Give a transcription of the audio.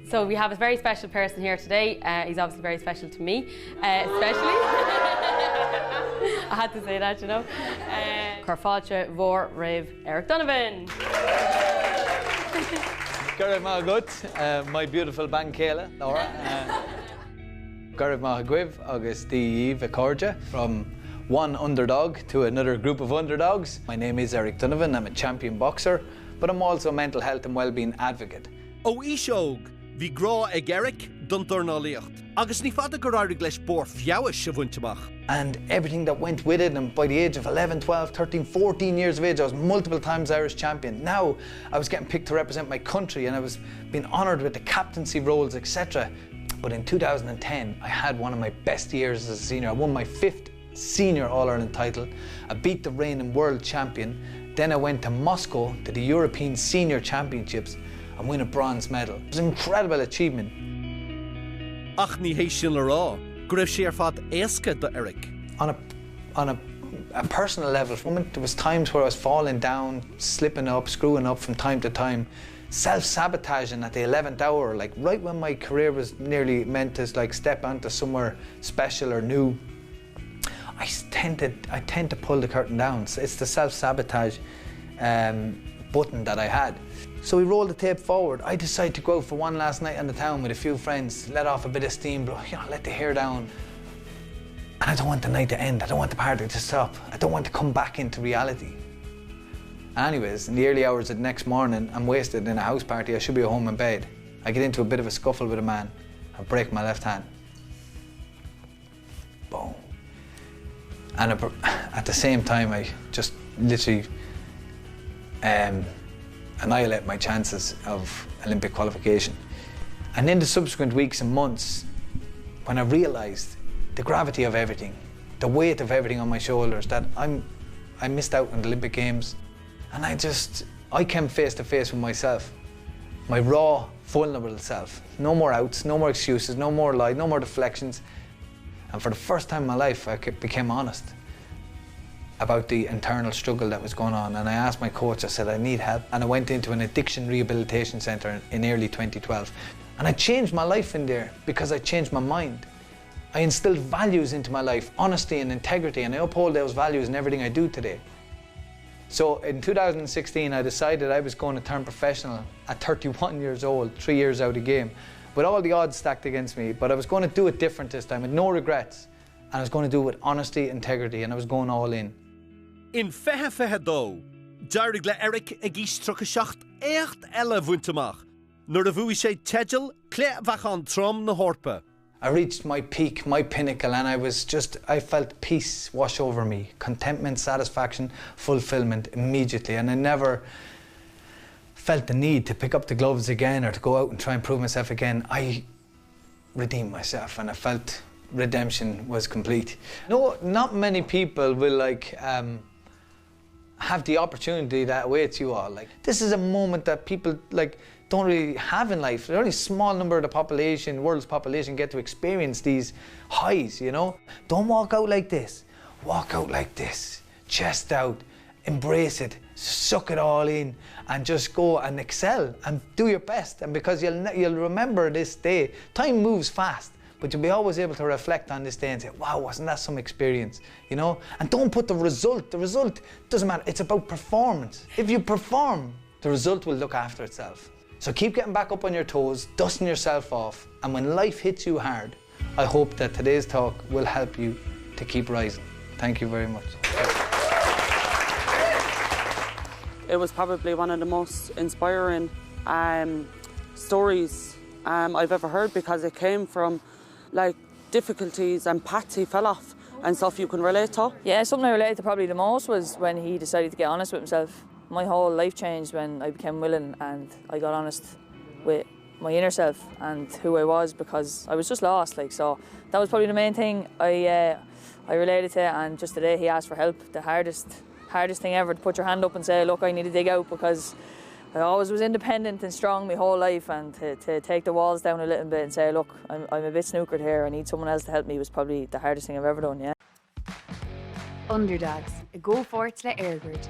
So we have a very special person here today. He's obviously very special to me, especially. I had to say that, you know. Carfáilte Mhór Raibh Eric Donovan. Gurib Maha Gut, my beautiful band chéile, Laura. Gurib Maha Guibh, agus Díomh Accordia, from one underdog to another group of underdogs. My name is Eric Donovan, I'm a champion boxer, but I'm also a mental health and well-being advocate. Ó Íseog, bhí grá ag Eric don Dornálaí Éireannach, agus ní fada go raibh leis bór fiabhais a bhaintteach. And everything that went with it, and by the age of 11, 12, 13, 14 years of age, I was multiple times Irish champion. Now, I was getting picked to represent my country and I was being honoured with the captaincy roles, etc. But in 2010, I had one of my best years as a senior. I won my 5th senior All-Ireland title. I beat the reigning world champion. Then I went to Moscow to the European Senior Championships and win a bronze medal. It was an incredible achievement. Ach ní hééis sin le rá, go raibh sé ar fad éasca do Eric. On a personal level, there was times where I was falling down, slipping up, screwing up from time to time, self-sabotaging at the 11th hour, like right when my career was nearly meant to like step onto somewhere special or new. I tend to pull the curtain down. So it's the self-sabotage button that I had. So we rolled the tape forward. I decided to go out for one last night on the town with a few friends, let off a bit of steam, blow, you know, let the hair down. And I don't want the night to end. I don't want the party to stop. I don't want to come back into reality. Anyways, in the early hours of the next morning, I'm wasted in a house party. I should be at home in bed. I get into a bit of a scuffle with a man. I break my left hand. Boom. And at the same time, I just literally annihilate my chances of Olympic qualification. And in the subsequent weeks and months, when I realised the gravity of everything, the weight of everything on my shoulders, that I missed out on the Olympic Games, and I came face to face with myself, my raw, vulnerable self. No more outs, no more excuses, no more lies, no more deflections. And for the first time in my life, I became honest about the internal struggle that was going on. And I asked my coach, I said, I need help. And I went into an addiction rehabilitation centre in early 2012. And I changed my life in there because I changed my mind. I instilled values into my life, honesty and integrity, and I uphold those values in everything I do today. So in 2016, I decided I was going to turn professional at 31 years old, 3 years out of the game, with all the odds stacked against me. But I was going to do it different this time, with no regrets. And I was going to do it with honesty, integrity, and I was going all in. In fehe dó, deirigh le Eric ag ís trochaseacht écht eile bhaintteach, nuair a bhuaigh sé teidil clé bhachan trom na hórpa. I reached my peak, my pinnacle, and I felt peace wash over me, contentment, satisfaction, fulfillment immediately, and I never felt the need to pick up the gloves again or to go out and try and prove myself again. I redeemed myself, and I felt redemption was complete. No, not many people will have the opportunity that awaits you all. Like, this is a moment that people don't really have in life. Only a small number of the population, world's population, get to experience these highs, you know? Don't walk out like this. Walk out like this, chest out, embrace it, suck it all in, and just go and excel and do your best. And because you'll remember this day, time moves fast, but you'll be always able to reflect on this day and say, wow, wasn't that some experience, you know? And don't put the result doesn't matter, it's about performance. If you perform, the result will look after itself. So keep getting back up on your toes, dusting yourself off, and when life hits you hard, I hope that today's talk will help you to keep rising. Thank you very much. It was probably one of the most inspiring stories I've ever heard, because it came from difficulties and paths he fell off and stuff you can relate to. Yeah, something I related to probably the most was when he decided to get honest with himself. My whole life changed when I became willing and I got honest with my inner self and who I was, because I was just lost. So that was probably the main thing I related to. And just today he asked for help. The hardest thing ever, to put your hand up and say, look, I need to dig out, because I always was independent and strong my whole life, and to take the walls down a little bit and say, look, I'm a bit snookered here, I need someone else to help me, was probably the hardest thing I've ever done, yeah. Underdogs, a go forward to the Airgrid.